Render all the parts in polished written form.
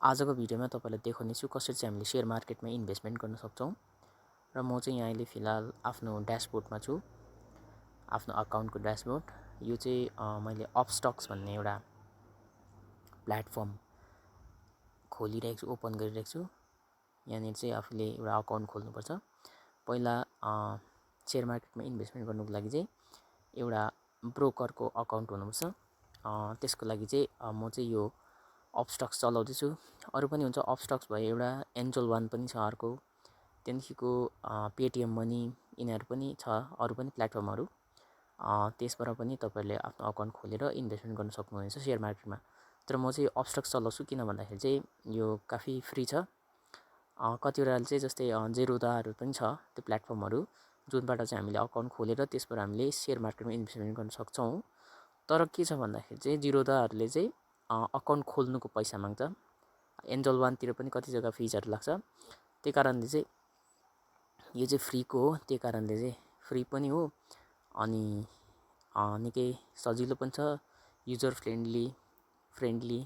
आजको भिडियोमा तपाईलाई देखाउनेछु कसरी चाहिँ हामीले शेयर मार्केटमा इन्भेस्टमेन्ट गर्न सक्छौं र म चाहिँ यहाँ अहिले फिलहाल आफ्नो ड्याशबोर्डमा छु आफ्नो अकाउन्टको ड्याशबोर्ड यो चाहिँ मैले अपस्टक्स भन्ने एउटा प्लेटफर्म खोलिरहेको छु ओपन गरिरहेको छु यहाँ चाहिँ आफूले एउटा अकाउन्ट खोल्नुपर्छ पहिला शेयर मार्केटमा इन्भेस्टमेन्ट गर्नुको लागि चाहिँ एउटा ब्रोकरको अकाउन्ट हुनुपर्छ त्यसको लागि चाहिँ म चाहिँ यो अपस्टक्स चलाउँदैछु अरु पनि हुन्छ अपस्टक्स भयो एउटा एन्जल वान पनि छ अर्को त्यहाँदेखिको पेटीएम मनी यिनीहरू पनि छ अरु पनि प्लेटफर्महरु त्यसबाट पनि तपाईहरुले आफ्नो अकाउन्ट खोलेर इन्भेस्टमेन्ट गर्न सक्नुहुनेछ शेयर मार्केटमा तर म चाहिँ अपस्टक्स चलाउँछु किन भन्दाखेरि चाहिँ यो काफी फ्री छ कतिवटाले चाहिँ जस्तै जेरोदाहरु पनि छ त्यो प्लेटफर्महरु जुनबाट चाहिँ हामीले अकाउन्ट खोलेर त्यसबाट हामीले शेयर मार्केटमा इन्भेस्टमेन्ट गर्न सक्छौं तर के छ भन्दाखेरि चाहिँ जेरोदाहरुले चाहिँ अकाउन्ट खोल्नुको पैसा माग्छ एन्जल वान तिर पनि कति जग्गा फिजहरु लाग्छ त्यही कारणले चाहिँ यो चाहिँ फ्रीको हो त्यही कारणले चाहिँ फ्री पनि हो अनि निकै सजिलो पनि छ युजर फ्रेन्डली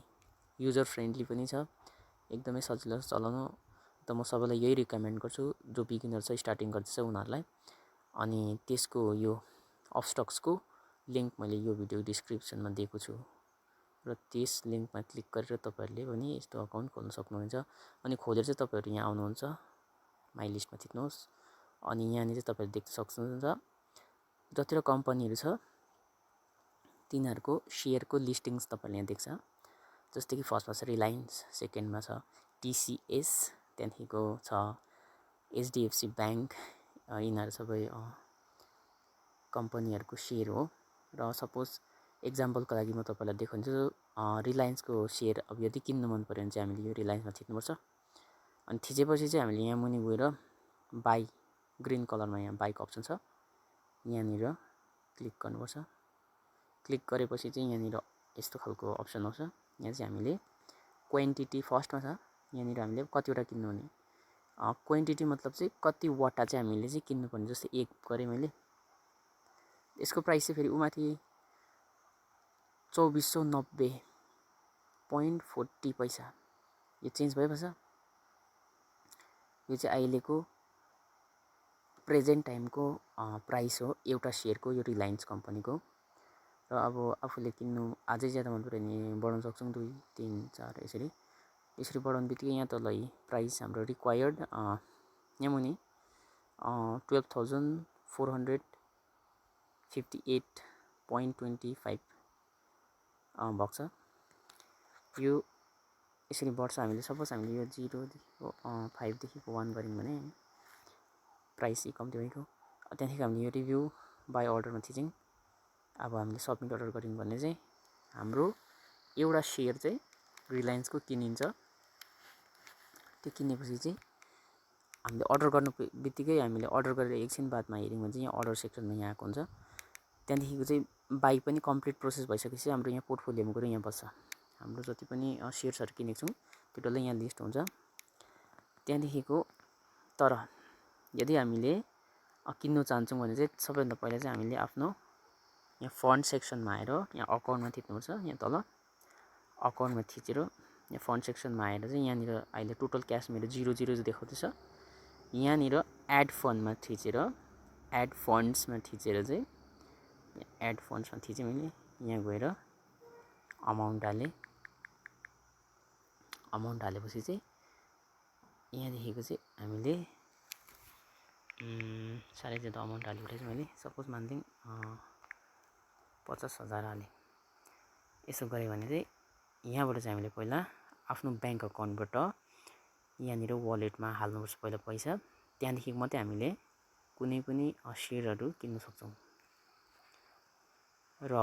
युजर फ्रेन्डली पनि छ एकदमै सजिलो छ चलाउन त म सबैलाई यही रिकमेन्ड गर्छु जो बिगिनर छ स्टार्टिङ गर्दैछ उनीहरुलाई अनि त्यसको यो अपस्टक्सको लिंक मैले यो भिडियो डिस्क्रिप्सनमा दिएको छु र त्यस लिंकमा क्लिक गरेर तपाईहरुले पनि यस्तो अकाउन्ट खोल्न सक्नुहुन्छ अनि खोलेर चाहिँ तपाईहरु यहाँ आउनुहुन्छ माइ लिस्टमा थिच्नुहोस् अनि यहाँ नि चाहिँ तपाईहरु देख्न सक्नुहुन्छ जतिवटा कम्पनीहरु छ तिनीहरुको शेयरको लिस्टिंग्स तपाईहरुले यहाँ देख्छ जस्तै कि फर्स्टमा छ रिलायन्स सेकेन्डमा छ टीसीएस त्यहाँदेखिको छ एचडीएफसी बैंक यिनीहरु सबै कम्पनीहरुको शेयर हो र सपोज एक्जाम्पलको लागि म तपाईलाई देखाउँछु रिलायन्स को शेयर अब यदि किन्न मन पर्यो भने चाहिँ हामीले यो रिलायन्समा थिच्नुपर्छ अनि थिचेपछि चाहिँ हामीले यहाँ मुनि गएर बाइ ग्रीन कलरमा यहाँ बाइक अप्सन छ यहाँ निर क्लिक गर्नुपर्छ क्लिक गरेपछि चाहिँ यहाँ निर यस्तो खालको अप्सन आउँछ यहाँ चाहिँ हामीले क्वान्टिटी फर्स्टमा छ यहाँ निर हामीले कतिवटा किन्नु भने क्वान्टिटी मतलब चाहिँ कति वटा चाहिँ हामीले चाहिँ किन्नु पर्ने जस्तै एक गरे मैले यसको प्राइस चाहिँ फेरि उमाथि 2490.40 पैसा यो चेन्ज भइबस्छ यो चाहिँ अहिलेको प्रेजेन्ट टाइमको प्राइस हो एउटा शेयरको यो रिलायन्स कम्पनीको र अब आफूले किन्नु अझै ज्यादा मन पर्यो भने बढाउन सक्छौं 2 3 4 यसरी बढाउन बित्तिकै यहाँ तल प्राइस हाम्रो रिक्वायर्ड यहाँ मुनि 12,458.25 भएको छ यो यसरी बढ्छ हामीले सपोज हामीले यो 0 देखिको 5 देखिको 1 गर्यौं भने प्राइस कम्ती भएको त्यहाँदेखि हामीले यो रिभ्यू बाइ अर्डरमा थिच्यौं अब हामीले सबमिट अर्डर गर्यौं भने चाहिँ हाम्रो एउटा शेयर चाहिँ रिलायन्सको किनिन्छ त्यो किनेपछि चाहिँ हामीले अर्डर गर्नु बित्तिकै हामीले अर्डर गरेर एकछिन बादमा हेर्यौं भने चाहिँ यहाँ अर्डर सेक्सनमा यहाँ आएको हुन्छ त्यहाँदेखिको चाहिँ बाइ पनि कम्प्लिट प्रोसेस भइसकेपछि हाम्रो यहाँ पोर्टफोलियोमा गएर यहाँ बस्छ हाम्रो जति पनि शेयर्सहरु किनेको छौं त्यो डल्लै यहाँ लिस्ट हुन्छ त्यहाँदेखिको तर यदि हामीले किन्न चाहन्छौं भने चाहिँ सबैभन्दा पहिला चाहिँ हामीले आफ्नो यहाँ फन्ड सेक्सनमा आएर यहाँ अकाउन्टमा थिच्नुपर्छ यहाँ तल अकाउन्टमा थिचेर यहाँ फन्ड सेक्सनमा आएर चाहिँ यहाँ निर अहिले टोटल क्याश मेरो 00 देखाउँदैछ यहाँ निर एड फन्डमा थिचेर एड फन्ड्समा थिचेर चाहिँ एड फन्ड्समा थिचे मैले यहाँ गएर अमाउन्ट हालेपछि चाहिँ यहाँ देखिको चाहिँ हामीले सारै ज्यादा अमाउन्ट हालेको रहेछ मैले सपोज मान्दिउँ 50,000 हाले यसो गरे भने चाहिँ यहाँबाट चाहिँ हामीले पहिला आफ्नो बैंक अकाउन्टबाट यहाँ निर वालेटमा हाल्नुपर्छ पहिला पैसा त्यहाँदेखि मात्रै हामीले कुनै पनि शेयरहरु किन्न सक्छौं र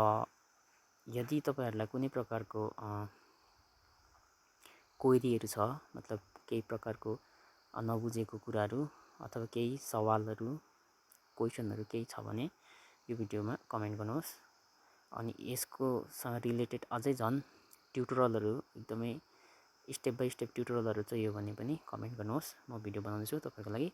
यदि तपाईहरुलाई कुनै प्रकारको क्वेरीहरु छ मतलब केही प्रकारको नबुझेको कुराहरु अथवा केही सवालहरु क्वेशनहरु केही छ भने यो भिडियोमा कमेन्ट गर्नुहोस् अनि यसको सँग रिलेटेड अझै झन् ट्युटोरियलहरु एकदमै स्टेप बाइ स्टेप ट्युटोरियलहरु चाहियो भने पनि कमेन्ट गर्नुहोस् म भिडियो बनाउँछु तपाईहरुको लागि